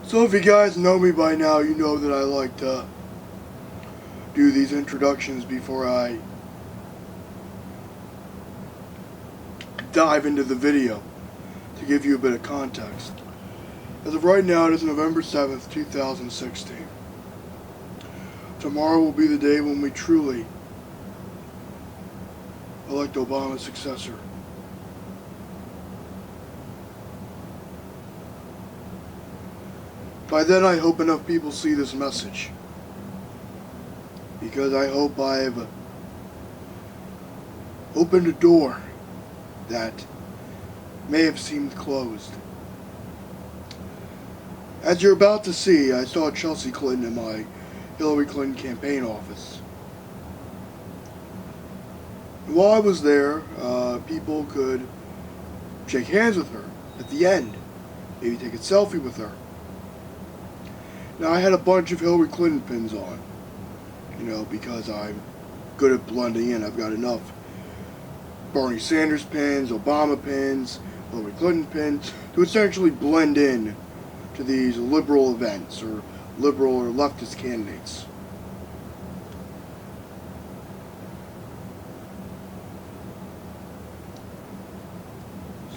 So if you guys know me by now, you know that I like to do these introductions before I dive into the video to give you a bit of context. As of right now, it is November 7th, 2016. Tomorrow will be the day when we truly elect Obama's successor. By then, I hope enough people see this message, because I hope I've opened a door that may have seemed closed. As you're about to see, I saw Chelsea Clinton in my Hillary Clinton campaign office. And while I was there, people could shake hands with her at the end, maybe take a selfie with her. Now, I had a bunch of Hillary Clinton pins on, because I'm good at blending in. I've got enough Bernie Sanders pins, Obama pins, Hillary Clinton pins to essentially blend in to these liberal events or liberal or leftist candidates.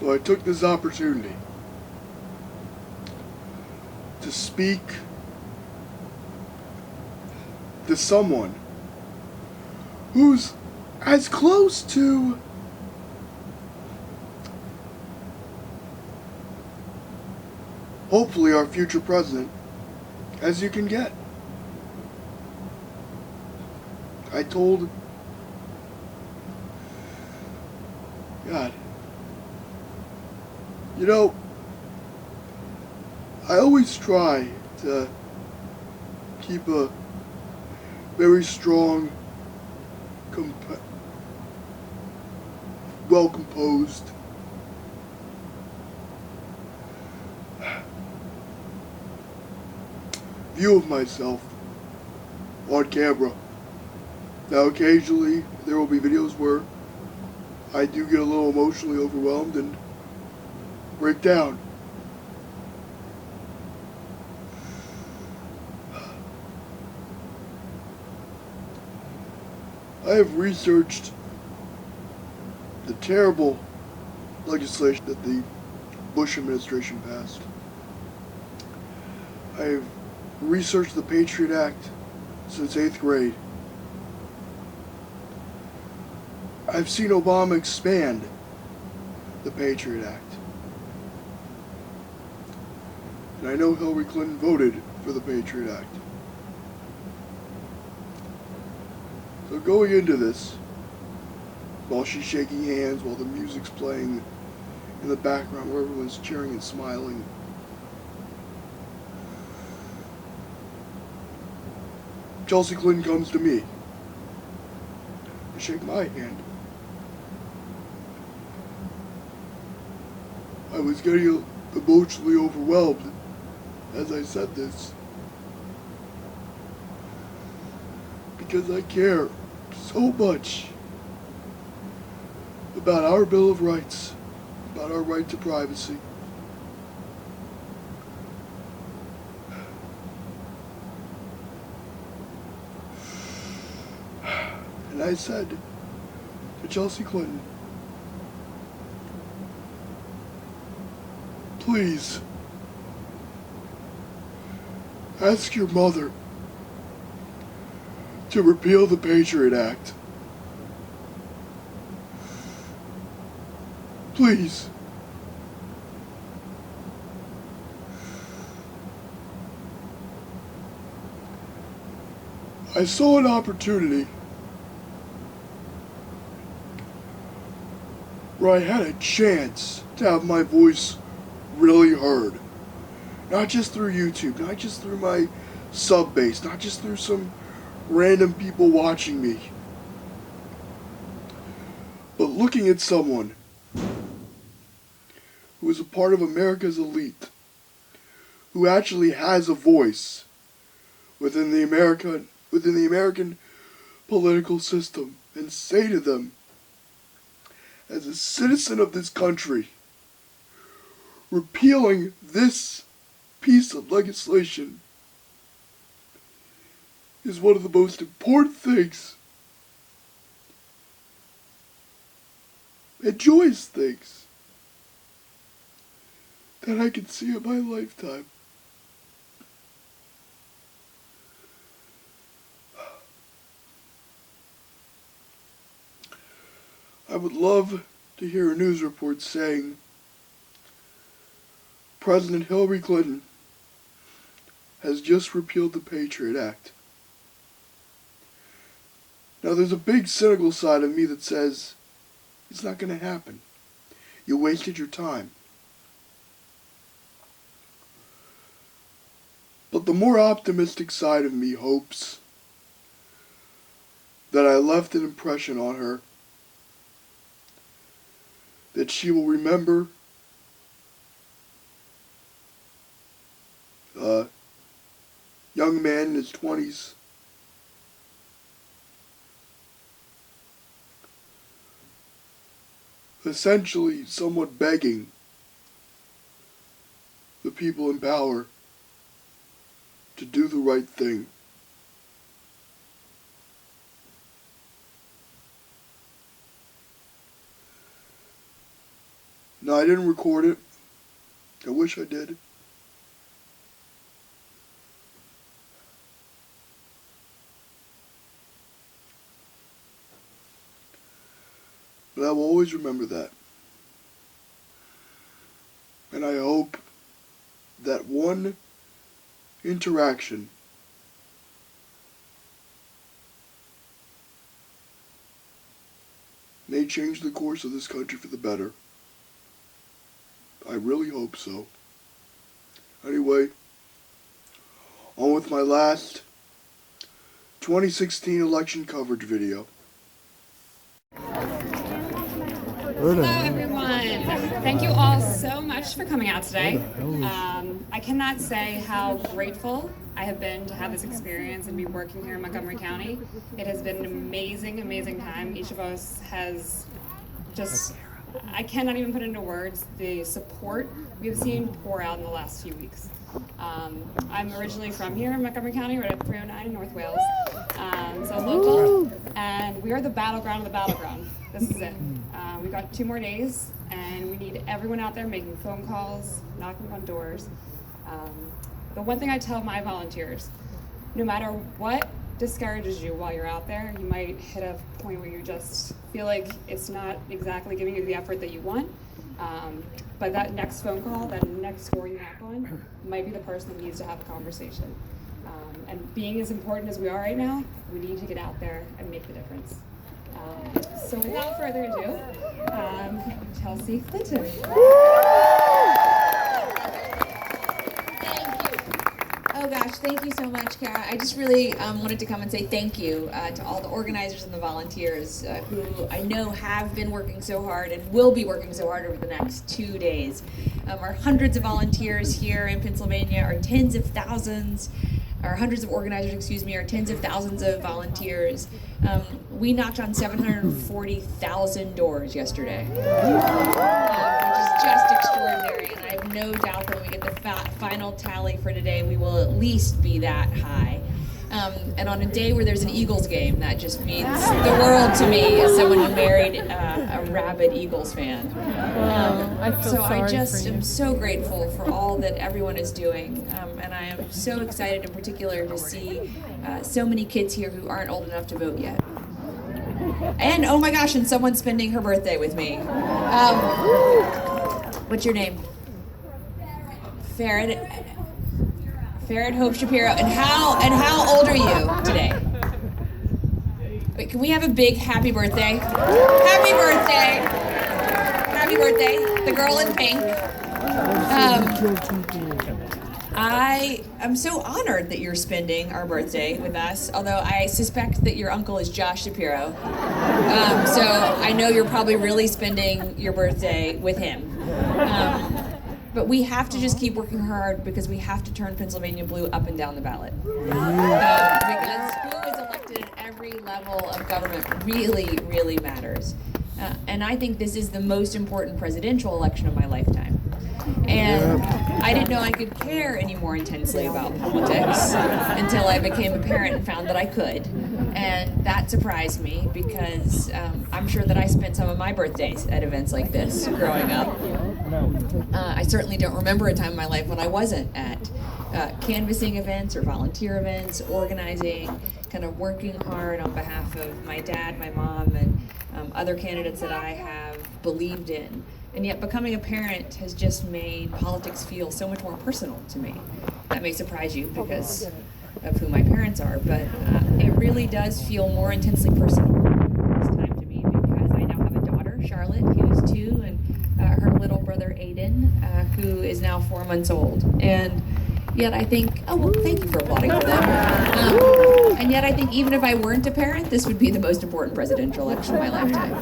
So I took this opportunity to speak to someone who's as close to hopefully our future president as you can get. I told God, I always try to keep a very strong, well-composed view of myself on camera. Now, occasionally, there will be videos where I do get a little emotionally overwhelmed and break down. I have researched the terrible legislation that the Bush administration passed. I have researched the Patriot Act since 8th grade. I've seen Obama expand the Patriot Act. And I know Hillary Clinton voted for the Patriot Act. So going into this, while she's shaking hands, while the music's playing in the background, where everyone's cheering and smiling, Chelsea Clinton comes to me to shake my hand. I was getting emotionally overwhelmed as I said this, because I care so much about our Bill of Rights, about our right to privacy. And I said to Chelsea Clinton, please ask your mother to repeal the Patriot Act. Please. I saw an opportunity where I had a chance to have my voice really heard. Not just through YouTube, not just through my sub base, not just through some random people watching me, but looking at someone who is a part of America's elite, who actually has a voice within the American political system, and say to them, as a citizen of this country, repealing this piece of legislation is one of the most important things and joyous things that I can see in my lifetime. I would love to hear a news report saying President Hillary Clinton has just repealed the Patriot Act. Now, there's a big cynical side of me that says it's not going to happen. You wasted your time. But the more optimistic side of me hopes that I left an impression on her, that she will remember a young man in his 20s essentially somewhat begging the people in power to do the right thing. No, I didn't record it. I wish I did. But I will always remember that. And I hope that one interaction may change the course of this country for the better. I really hope so. Anyway, on with my last 2016 election coverage video. Hello everyone. Thank you all so much for coming out today. I cannot say how grateful I have been to have this experience and be working here in Montgomery County. It has been an amazing, amazing time. Each of us has just, I cannot even put into words the support we've seen pour out in the last few weeks. I'm originally from here in Montgomery County, right at 309 North Wales. So local, and we are the battleground of the battleground. This is it. We've got 2 more days, and we need everyone out there making phone calls, knocking on doors. The one thing I tell my volunteers, no matter what discourages you while you're out there, you might hit a point where you just feel like it's not exactly giving you the effort that you want. But that next phone call, that next door you knock on, might be the person that needs to have a conversation. And being as important as we are right now, we need to get out there and make the difference. So without further ado, Chelsea Clinton. Oh gosh, thank you so much, Kara. I just really wanted to come and say thank you to all the organizers and the volunteers who I know have been working so hard and will be working so hard over the next 2 days. Our hundreds of volunteers here in Pennsylvania, our tens of thousands, our hundreds of organizers, our tens of thousands of volunteers. We knocked on 740,000 doors yesterday, which is just extraordinary. And I have no doubt that when we get the final tally for today, we will at least be that high. And on a day where there's an Eagles game, that just means the world to me as someone who married a rabid Eagles fan. I just am so grateful for all that everyone is doing. And I am so excited in particular to see so many kids here who aren't old enough to vote yet. And oh my gosh, and someone's spending her birthday with me. What's your name? Farrad Hope Shapiro. And how old are you today? Wait, can we have a big happy birthday? Happy birthday! Happy birthday, the girl in pink. I am so honored that you're spending our birthday with us, although I suspect that your uncle is Josh Shapiro. So I know you're probably really spending your birthday with him. But we have to just keep working hard because we have to turn Pennsylvania blue up and down the ballot. Because who is elected at every level of government really, really matters. And I think this is the most important presidential election of my lifetime. And I didn't know I could care any more intensely about politics until I became a parent and found that I could. And that surprised me because I'm sure that I spent some of my birthdays at events like this growing up. I certainly don't remember a time in my life when I wasn't at canvassing events or volunteer events, organizing, kind of working hard on behalf of my dad, my mom, and other candidates that I have believed in. And yet becoming a parent has just made politics feel so much more personal to me. That may surprise you because of who my parents are, but it really does feel more intensely personal this time to me because I now have a daughter, Charlotte, who's 2, and her little brother, Aiden, who is now 4 months old. And yet I think, oh, well, thank you for applauding for them. And yet I think even if I weren't a parent, this would be the most important presidential election of my lifetime.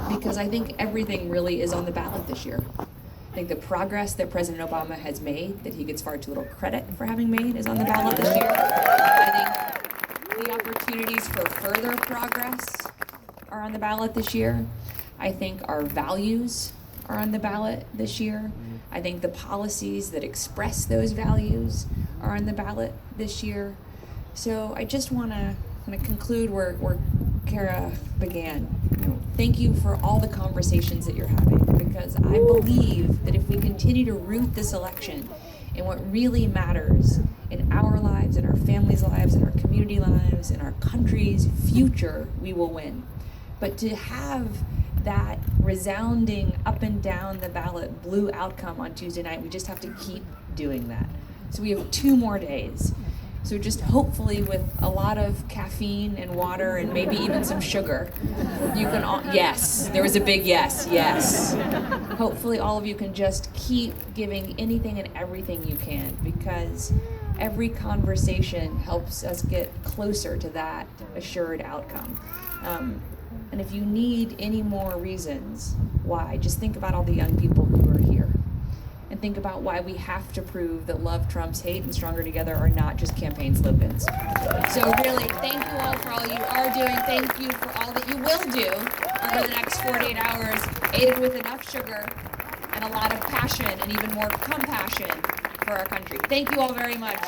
Because I think everything really is on the ballot this year. I think the progress that President Obama has made, that he gets far too little credit for having made, is on the ballot this year. I think the opportunities for further progress are on the ballot this year. I think our values are on the ballot this year. I think the policies that express those values are on the ballot this year. So I just want to kind of conclude where Kara began. Thank you for all the conversations that you're having, because I believe that if we continue to root this election in what really matters in our lives, in our families' lives, in our community lives, in our country's future, we will win. But to have that resounding up and down the ballot blue outcome on Tuesday night, we just have to keep doing that. So we have 2 more days. So just hopefully with a lot of caffeine and water and maybe even some sugar, you can all, yes, there was a big yes, yes. Hopefully all of you can just keep giving anything and everything you can, because every conversation helps us get closer to that assured outcome. And if you need any more reasons why, just think about all the young people who are here. And think about why we have to prove that love trumps hate and stronger together are not just campaign slogans. So really, thank you all for all you are doing. Thank you for all that you will do over the next 48 hours, aided with enough sugar and a lot of passion and even more compassion for our country. Thank you all very much.